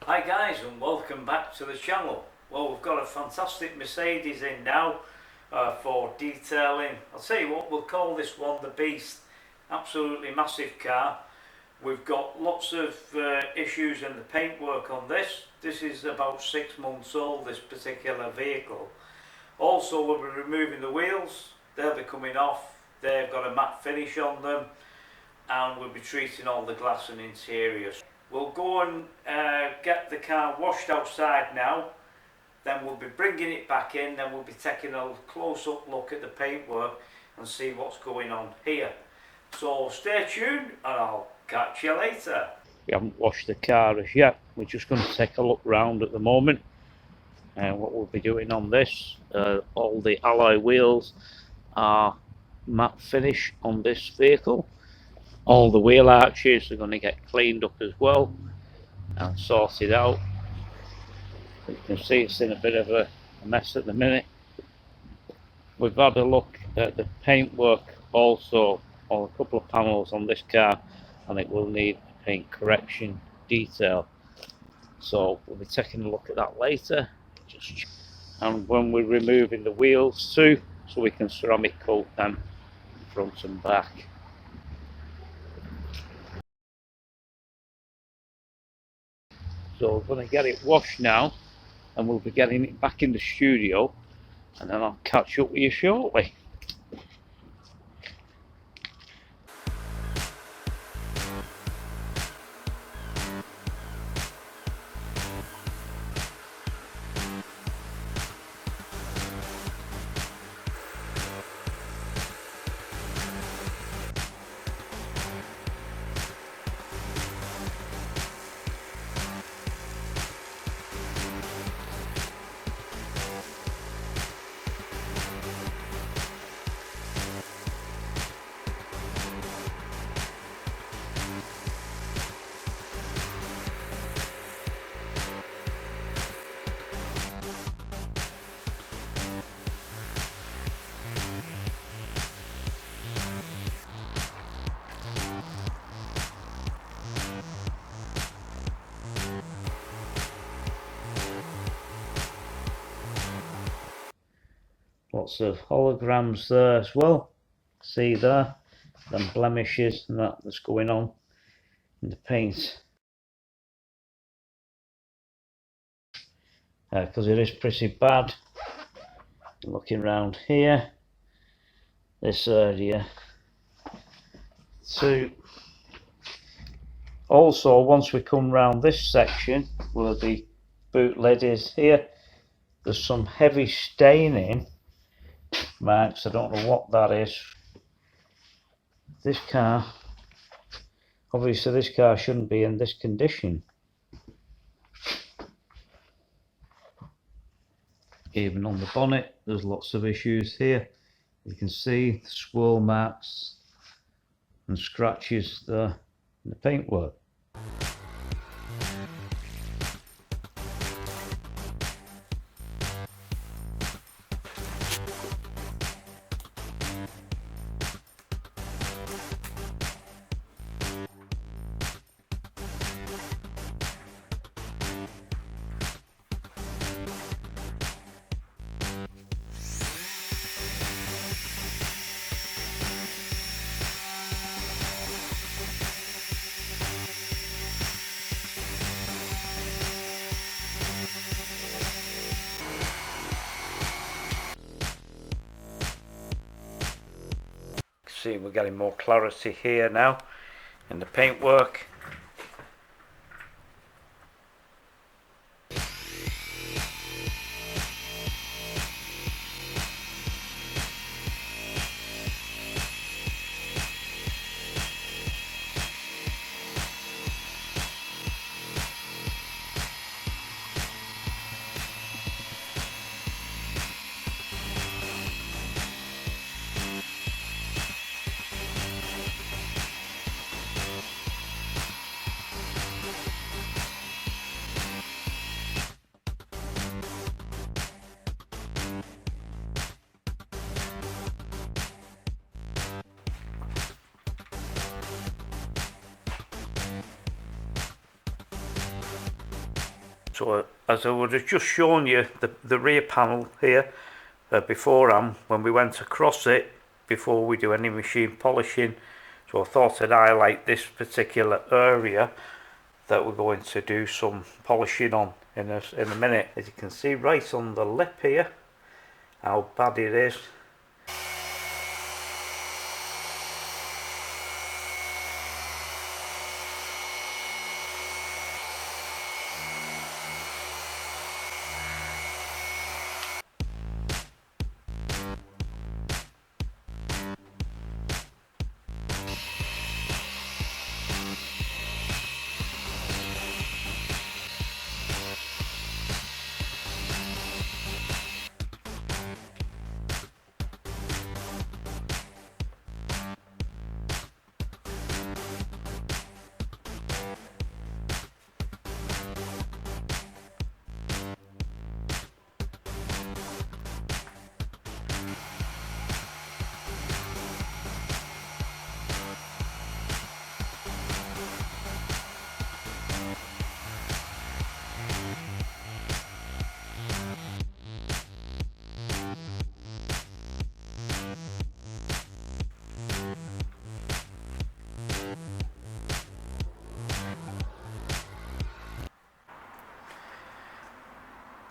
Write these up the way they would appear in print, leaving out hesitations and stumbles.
Hi guys, and welcome back to the channel. Well, we've got a fantastic Mercedes in now for detailing. I'll tell you what, we'll call this one the Beast. Absolutely massive car. We've got lots of issues in the paintwork on this. This is about 6 months old, this particular vehicle. Also, we'll be removing the wheels. They'll be coming off. They've got a matte finish on them, and we'll be treating all the glass and interiors. We'll go and get the car washed outside now, then we'll be bringing it back in, then we'll be taking a close-up look at the paintwork and see what's going on here. So stay tuned and I'll catch you later. We haven't washed the car as yet, we're just going to take a look round at the moment. And what we'll be doing on this, all the alloy wheels are matte finish on this vehicle. All the wheel arches are going to get cleaned up as well and sorted out. You can see it's in a bit of a mess at the minute. We've had a look at the paintwork also on a couple of panels on this car, and it will need a paint correction detail. So we'll be taking a look at that later. And when we're removing the wheels too, so we can ceramic coat them front and back. So we're going to get it washed now, and we'll be getting it back in the studio, and then I'll catch up with you shortly. Lots of holograms there as well. See there, them blemishes and that's going on in the paint. Because it is pretty bad. Looking around here, this area too. Also, once we come round this section where the boot lid is here, there's some heavy staining marks. I don't know what that is. This car, obviously this car shouldn't be in this condition. Even on the bonnet there's lots of issues here. You can see the swirl marks and scratches there in the paintwork. See, we're getting more clarity here now in the paintwork. So as I would have just shown you the rear panel here beforehand when we went across it before we do any machine polishing. So I thought I'd highlight this particular area that we're going to do some polishing on in a minute. As you can see right on the lip here how bad it is.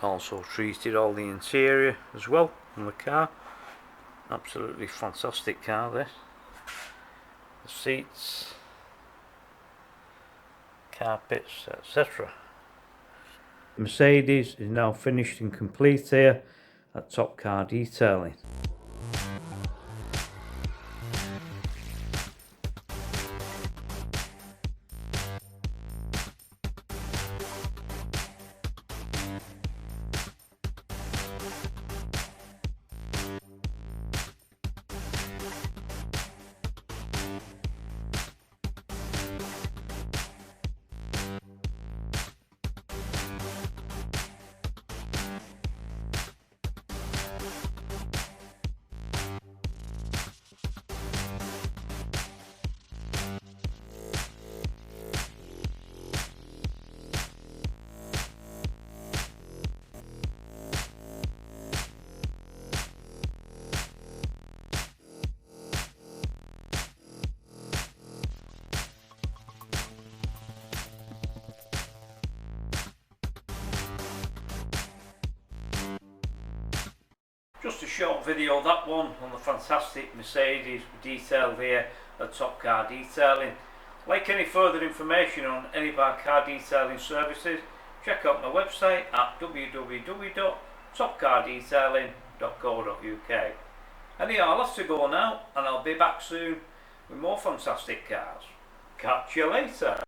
Also treated all the interior as well on the car. Absolutely fantastic car this. The seats, carpets, etc. Mercedes is now finished and complete here at Top Car Detailing. Just a short video, that one on the fantastic Mercedes detailed here at Top Car Detailing. Like any further information on any of our car detailing services, check out my website at www.topcardetailing.co.uk. Anyhow, I'll have to go now and I'll be back soon with more fantastic cars. Catch you later.